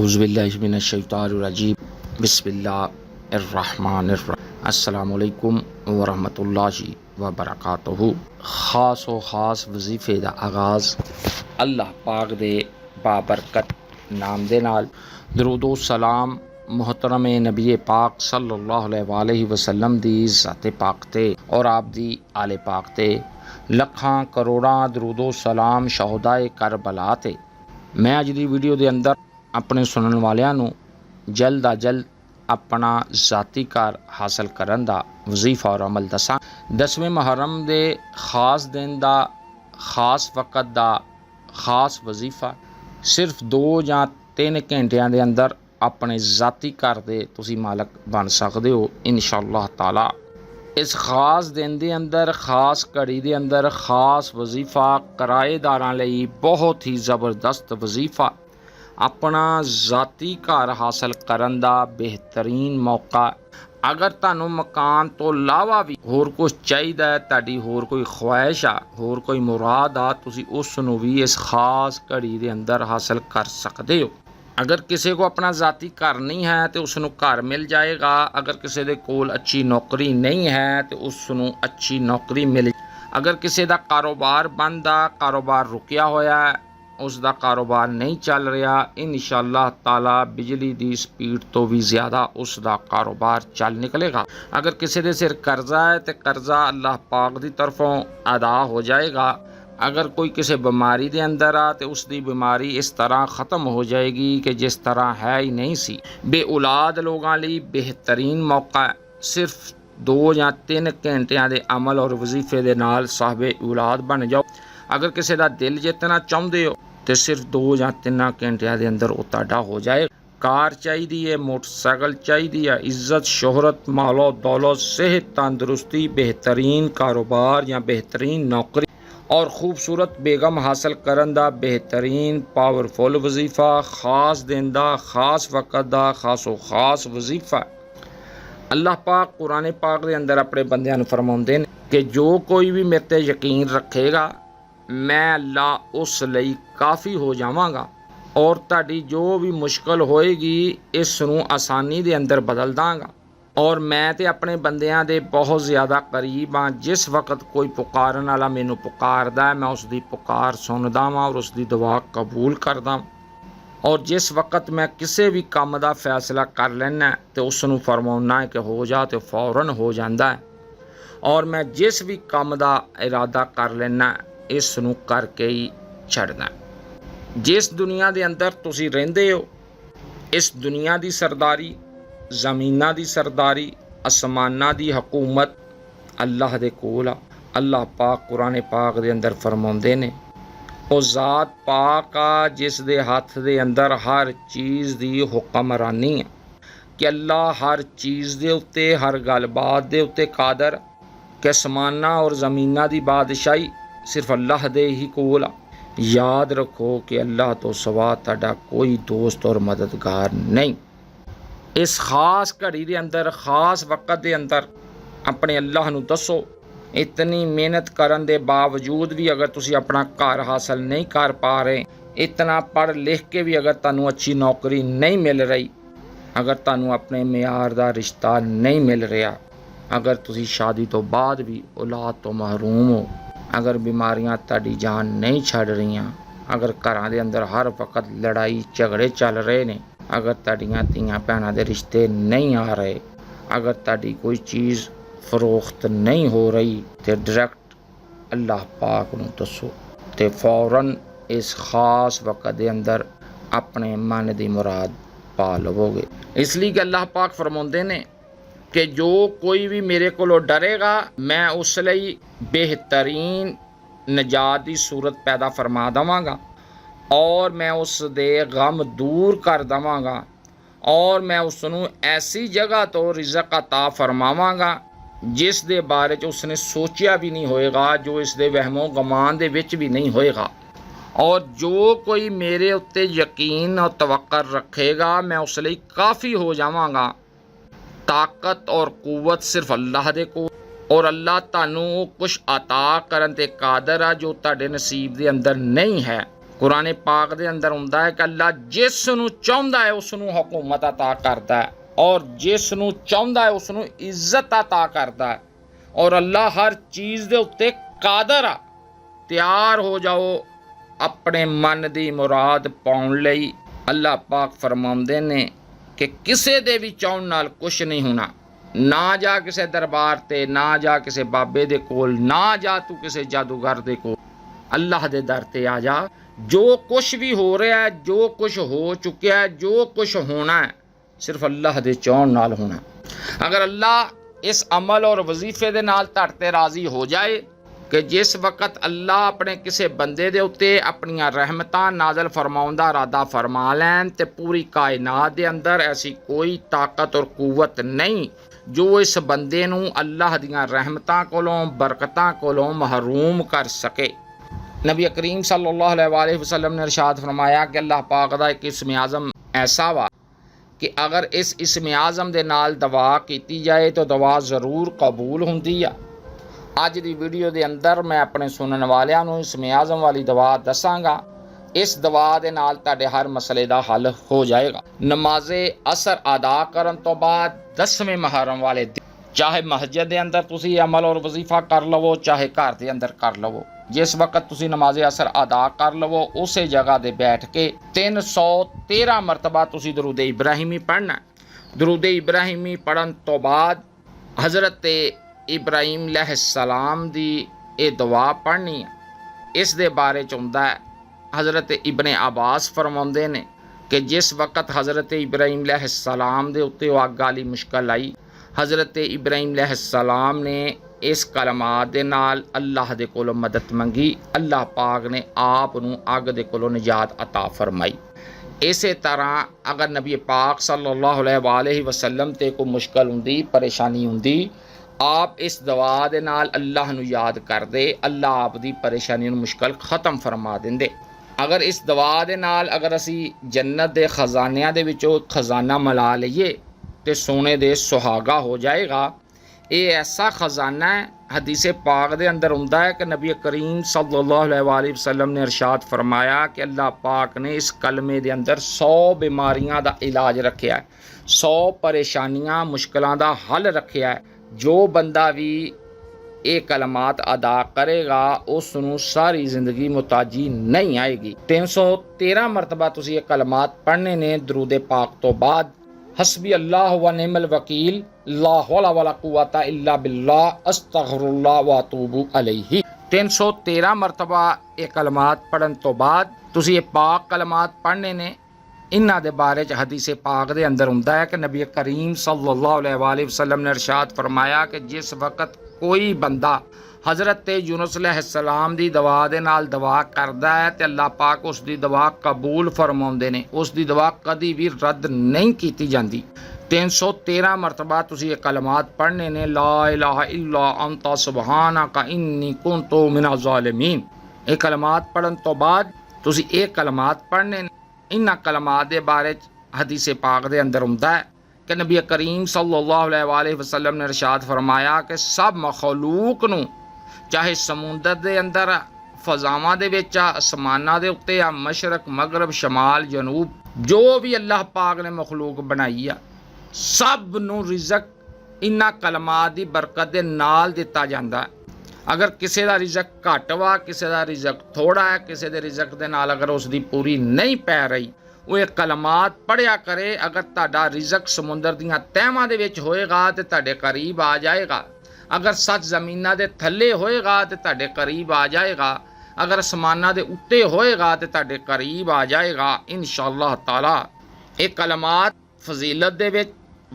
औज़ुबिल्लाहिमिनश्शैतानिर्रजीम बिस्मिल्लाहिर्रहमानिर्रहीम। अस्सलामु अलैकुम वरहमतुल्लाहि वबरकातुहू। खास व खास वजीफे का आगाज़ अल्लाह पाक दे बाबरकत नाम दे नाल। दरूदो सलाम मुहतरम नबी पाक सल्लल्लाहु अलैहि वसल्लम दी ज़ाते पाक ते और आप दी आले पाक ते लखां करोड़ां दरूदो सलाम शहुदाए करबला ते। मैं अज दी वीडियो दे अंदर अपने सुनने वालियां नूं जल्द आ जल्द अपना ज़ाती घर हासिल करन दा वजीफा और अमल दसां। 10वें मुहर्रम दे खास दिन दा खास वक़्त दा खास वजीफा सिर्फ 2 ਜਾਂ 3 घंटियां दे अंदर अपने ज़ाती घर दे तुसीं मालक बन सकदे हो इंशाअल्लाह ताला। इस खास दिन के अंदर खास घड़ी के अंदर खास वजीफा किराएदारां लई बहुत ही ज़बरदस्त वजीफा अपना ज़ाती घर हासिल करन दा बेहतरीन मौका। अगर तुहानूं मकान तो इलावा भी होर कुछ चाहिदा है, तुहाडी होर कोई ख्वाहिश आ, होर कोई मुराद आ, तुसीं उस नूं भी इस खास घड़ी के अंदर हासिल कर सकते हो। अगर किसी को अपना ज़ाती घर नहीं है तो उसनों घर मिल जाएगा। अगर किसी के कोल अच्छी नौकरी नहीं है तो उसनों अच्छी नौकरी मिल। अगर किसी का कारोबार बंद आ, कारोबार रुकिया होया है, उसका कारोबार नहीं चल रहा, इंशाअल्लाह ताला बिजली की स्पीड तो भी ज़्यादा उसका कारोबार चल निकलेगा। अगर किसी के सिर कर्जा है तो कर्जा अल्लाह पाक की तरफों अदा हो जाएगा। अगर कोई किसी बीमारी के अंदर आ तो उसकी बीमारी इस तरह ख़त्म हो जाएगी कि जिस तरह है ही नहीं सी। बे औलाद लोगों लिए बेहतरीन मौका है। सिर्फ 2 ਜਾਂ 3 घंटिया के अमल और वजीफे के नाल साहिबे औलाद बन जाओ। अगर किसी का दिल जितना चाहते हो तो सिर्फ 2 ਜਾਂ 3 घंटिया के अंदर वो तुहाडा हो जाए। कार चाहिए है, मोटरसाइकिल चाहिए है, इज्जत शोहरत मालो दौलत सेहत तंदुरुस्ती बेहतरीन कारोबार या बेहतरीन नौकरी और खूबसूरत बेगम हासिल करन दा बेहतरीन पावरफुल वजीफा खास दिन दा खास वक़्त दा खासो खास वजीफा। अल्लाह पाक कुरान पाक के अंदर अपने बंदियां नूं फरमाउंदे ने कि जो कोई भी मेरे ते यकीन रखेगा मैं अल्लाह उस लई काफ़ी हो जावांगा और तुहाडी जो भी मुश्किल होएगी इस नूं आसानी दे अंदर बदल दांगा। और मैं तो अपने बंदियां दे बहुत ज़्यादा करीब हाँ। जिस वक्त कोई पुकारन वाला मैनू पुकारदा है मैं उसकी पुकार सुनदा वां और उसकी दुआ कबूल करदा। और जिस वक्त मैं किसी भी काम का फैसला कर लैना तो उसनूं फरमाउना है कि हो जा तो फौरन हो जाता है। और मैं जिस भी काम का इरादा कर लैना इसनूं करके ही छड़ना। जिस दुनिया के अंदर तुसीं रहिंदे हो इस दुनिया की सरदारी ज़मीनां दी सरदारी आसमानां दी हुकूमत अल्लाह दे कोल आ। अल्लाह पाक कुरान पाक दे अंदर फरमाउंदे ने ओ ज़ात पाक आ जिस दे हथ दे अंदर हर चीज़ दी हुक्मरानी है कि अल्लाह हर चीज़ दे उत्ते हर गलबात दे उत्ते कादर कि आसमानां और ज़मीनां दी बादशाही सिर्फ अल्लाह दे ही कोल आ। याद रखो कि अल्लाह तो सवा तुहाडा कोई दोस्त और मददगार नहीं। इस खास घड़ी के अंदर खास वक़्त के अंदर अपने अल्लाह नूं दसो। इतनी मेहनत करन दे बावजूद भी अगर तुसी अपना घर हासिल नहीं कर पा रहे, इतना पढ़ लिख के भी अगर तुहानूं अच्छी नौकरी नहीं मिल रही, अगर तुहानूं अपने मियार दा रिश्ता नहीं मिल रहा, अगर तुसी शादी तो बाद भी औलाद तो महरूम हो, अगर बीमारियां तुहाडी जान नहीं छड़ रही, अगर घरां दे अंदर हर वक्त लड़ाई झगड़े चल रहे ने, अगर तुहाडियां धीआं भैणां दे रिश्ते नहीं आ रहे, अगर तुहाडी कोई चीज़ फरोख्त नहीं हो रही तो डायरैक्ट अल्लाह पाक नूं दसो तो फौरन इस खास वक़्त के अंदर अपने मन की मुराद पा लवोगे। इसलिए कि अल्लाह पाक फरमाउंदे ने कि जो कोई भी मेरे कोलों डरेगा मैं उस लई बेहतरीन निजात की सूरत पैदा फरमा देवांगा और मैं उस दे गम दूर कर देवांगा और मैं उसनूं ऐसी जगह तो रिज़्क़ अता फरमावांगा जिस दे बारे च उसने सोचिया भी नहीं होएगा, जो इस दे वहमो गमान दे विच भी नहीं होएगा। और जो कोई मेरे उत्ते यकीन और तवक्कर रखेगा मैं उस लई काफ़ी हो जावांगा। ताकत और कुव्वत सिर्फ अल्लाह दे कोल और अल्लाह तुहानूं कुछ अता करन ते कादर आ जो तुहाडे नसीब दे अंदर नहीं है। कुरान पाक दे अंदर हुंदा है कि अल्लाह जिस नूं चाहुंदा है उस नूं हुकूमत अता करदा है और जिस नूं चाहुंदा है उस नूं इज्जत अता करदा है और अल्लाह हर चीज़ दे उत्ते कादर आ। तैयार हो जाओ अपने मन दी मुराद पाउण लई। अल्लाह पाक फरमाउंदे ने कि किसे दे भी चाहण नाल कुछ नहीं होना। ना जा किसे दरबार ते, ना जा किसे बाबे दे कोल, ना जा तू किसे जादूगर दे कोल, अल्लाह दे दर ते आ जा। जो कुछ भी हो रहा है, जो कुछ हो चुका है, जो कुछ होना है, सिर्फ अल्लाह दे चाहण नाल होना। अगर अल्लाह इस अमल और वजीफे दे नाल तुहाडे ते राजी हो जाए कि जिस वक्त अल्लाह अपने किसी बंदे दे उत्ते अपनियां रहमतां नाज़िल फरमाउण दा इरादा फरमा लैन ते पूरी कायनात दे अंदर ऐसी कोई ताकत और कुव्वत नहीं जो इस बंदे नूं अल्लाह दियां रहमतां कोलों बरकतां कोलों महरूम कर सके। नबी करीम सल्लल्लाहु अलैहि वसल्लम ने इरशाद फरमाया कि अल्लाह पाक दा एक इस्म आज़म ऐसा वा कि अगर इस इस्म आज़म दे नाल दवा कीती जाए तो दवा ज़रूर कबूल हुंदी आ। अज दी वीडियो दे अंदर मैं अपने सुनने वालियां नूं इस्म आज़म वाली दवा दसांगा। इस दवा दे नाल तुहाडे हर मसले दा हल हो जाएगा। नमाज़े असर अदा करन तो बाद 10वें मुहर्रम वाले दिन चाहे मस्जिद दे अंदर तुसी अमल और वजीफा कर लवो, चाहे घर दे अंदर कर लवो, जिस वक्त तुसी नमाज़े असर अदा कर लवो उस जगह दे बैठ के 313 मरतबा तुसी दरूद इब्राहिमी पढ़ना। दरूद इब्राहिमी पढ़न तो बाद हज़रत इब्राहिम अलैहिस्सलाम दी ये दुआ पढ़नी है। इस दे बारे च हुंदा है हज़रत इब्ने अब्बास फरमाउंदे ने कि जिस वक्त हज़रत इब्राहिम अलैहिस्सलाम दे उत्ते अग वाली मुश्किल आई, हज़रत इब्राहिम अलैहिस्सलाम ने इस कलमात दे नाल अल्लाह दे कोलों मदद मंगी। अल्लाह पाक ने आप नूं अग दे कोलों निजात अता फरमाई। इसे तरह अगर नबी पाक सल्लल्लाहु अलैहि वसल्लम ते कोई मुश्किल हुंदी, परेशानी हुंदी, आप इस दवा दे नाल अल्लाह नूं याद करदे, अल्लाह आप दी परेशानी नूं मुश्किल ख़त्म फरमा दिंदे। अगर इस दवा दे नाल अगर असी जन्नत दे खजानियां दे विचों खजाना मिला लईए ते सोने दे सुहागा हो जाएगा। ये ऐसा खजाना है, हदीस पाक दे अंदर हुंदा है कि नबी करीम सल्लल्लाहु अलैहि वसल्लम ने इरशाद फरमाया कि अल्लाह पाक ने इस कलमे दे अंदर 100 बीमारियां दा इलाज रखिया है, 100 परेशानियां मुश्किलां दा हल रखिया है। जो बंदा भी ये कलमात अदा करेगा उस नूं सारी जिंदगी मुताजी नहीं आएगी। 313 मरतबा तुसी ये कलमात पढ़ने ने दरूद पाक तो बाद। हस्बी अल्लाह व निअमल वकील, ला हौला वला कुव्वता इल्ला बिल्लाह, अस्तगफिरुल्लाह व अतूबु अलैहि। 313 मरतबा ये कलमात पढ़न तो बाद तुसी ये पाक कलमात पढ़ने ने। इन्हां दे बारे च हदीस पाक दे अंदर हुंदा है कि नबी करीम सल्लल्लाहु अलैहि वसल्लम ने इरशाद फरमाया कि जिस वक्त कोई बंदा हज़रत यूनुस अलैहिस्सलाम दी दवा दे नाल दवा करदा है ते अल्लाह पाक उस दी दवा कबूल फरमाउंदे ने, उस दी दवा कदी भी रद्द नहीं कीती जाती। 313 मरतबा तुसी ये कलमात पढ़ने ने। ला इलाहा इल्ला अंता सुबहानका इन्नी कुन्तु मिनज़ ज़ालिमीन। ये कलमात पढ़न तो बाद तुसी ये कलमात पढ़ने ने। इन्हां कलमात दे बारे हदीस पाक दे अंदर हुंदा है कि नबी करीम सल्लल्लाहु अलैहि वसल्लम ने इरशाद फरमाया कि सब मखलूक नूं चाहे समुंदर दे अंदर, फजावां दे विच, आसमानां दे उत्ते, या मशरक मगरब शमाल जनूब, जो भी अल्लाह पाक ने मखलूक बनाई आ, सब नूं रिज़क इन्हां कलमात दी बरकत दे नाल दिता जांदा है। अगर किसी का रिज़क घट वा, किसी का रिज़क थोड़ा है, किसी के रिज़क दे नाल अगर उसकी पूरी नहीं पै रही, वो एक कलमात पढ़िया करे। अगर तुहाडा रिज़क समुंदर दियां तहवां दे विच होएगा तो तुहाडे करीब आ जाएगा। अगर सच ज़मीनां दे थल्ले होएगा तो तुहाडे करीब आ जाएगा। अगर आसमानां दे उत्ते होएगा तो तुहाडे करीब आ जाएगा इंशाअल्लाह ताला। ये कलमात फजीलत दे विच,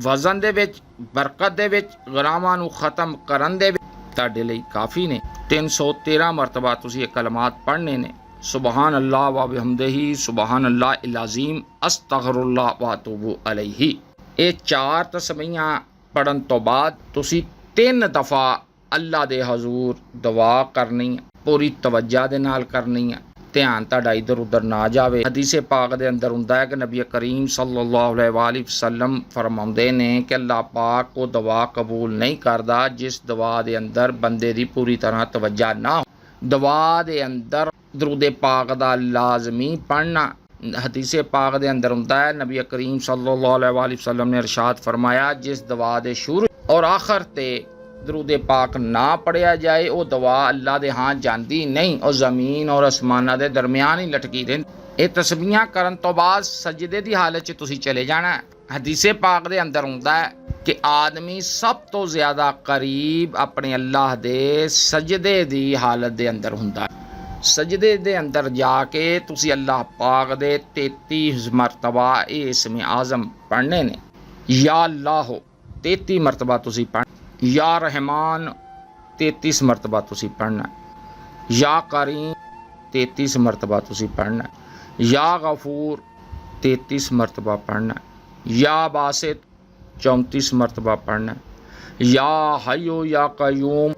वज़न दे विच, बरकत दे विच, गुनाहां नूं खत्म करन दे विच तुहाडे लई काफ़ी ने। 313 मरतबा तुसी ये कलमात पढ़ने ने। सुबहान अल्लाह व बिहम्दिही, सुबहान अल्लाह अल अज़ीम, अस्तगफिरुल्लाह व अतूबु अलैहि। ये 4 तस्बीहां पढ़न तो बाद तुसी 3 दफ़ा अल्लाह दे हजूर दुआ करनी है, पूरी तवज्जो दे नाल करनी है, ध्यान तुहाडा इधर उधर ना जावे। हदीस पाक दे अंदर हुंदा है कि नबी करीम सल्लल्लाहु अलैहि वसल्लम फरमाउंदे ने कि अल्लाह पाक को दुआ कबूल नहीं करदा जिस दुआ दे अंदर बंदे दी पूरी तरह तवज्जो ना हो। दुआ दे अंदर दरूद पाक दा लाजमी पढ़ना। हदीस पाक दे अंदर हुंदा है, नबी करीम सल्लल्लाहु अलैहि वसल्लम ने इरशाद फरमाया, जिस दवा दे शुरू और आखिर ते दरूद पाक ना पढ़िया जाए वो दवा अल्लाह दे हां जाती नहीं, और ज़मीन और आसमाना दे दरमियान ही लटकी रहिंदी। ये तस्बीहां करन तो बाद सजदे दी हालत च तुसीं चले जाना। हदीस पाक दे अंदर हुंदा है कि आदमी सब तो ज़्यादा करीब अपने अल्लाह दे सजदे दी हालत दे अंदर हुंदा है। सजदे दे अंदर जाके तुसी अल्लाह पाक दे 33 मरतबा इसमें आज़म पढ़ने ने। या अल्लाह 33 मरतबा तुसी पढ़, या रहमान 33 मरतबा तुसी पढ़ना, या करीम 33 मरतबा तुसी पढ़ना, या गफूर 33 मरतबा पढ़ना, या बासित 34 मरतबा पढ़ना, या हय्यो या कयूम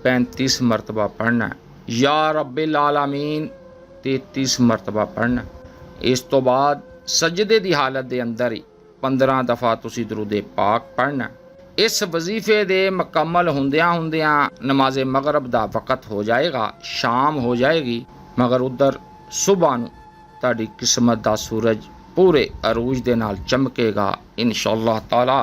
35 मरतबा पढ़ना, या रब्बिल आलमीन 33 मरतबा पढ़ना। इस तो बाद सजदे दी हालत दे अंदर ही 15 दफ़ा तुसी दरूद पाक पढ़ना। इस वजीफे दे मुकम्मल हुंदियां हुंदियां नमाज मगरब दा वक़्त हो जाएगा, शाम हो जाएगी, मगर उधर सुबह नूं तुहाडी किस्मत दा सूरज पूरे अरूज दे नाल चमकेगा इंशाअल्लाह ताला।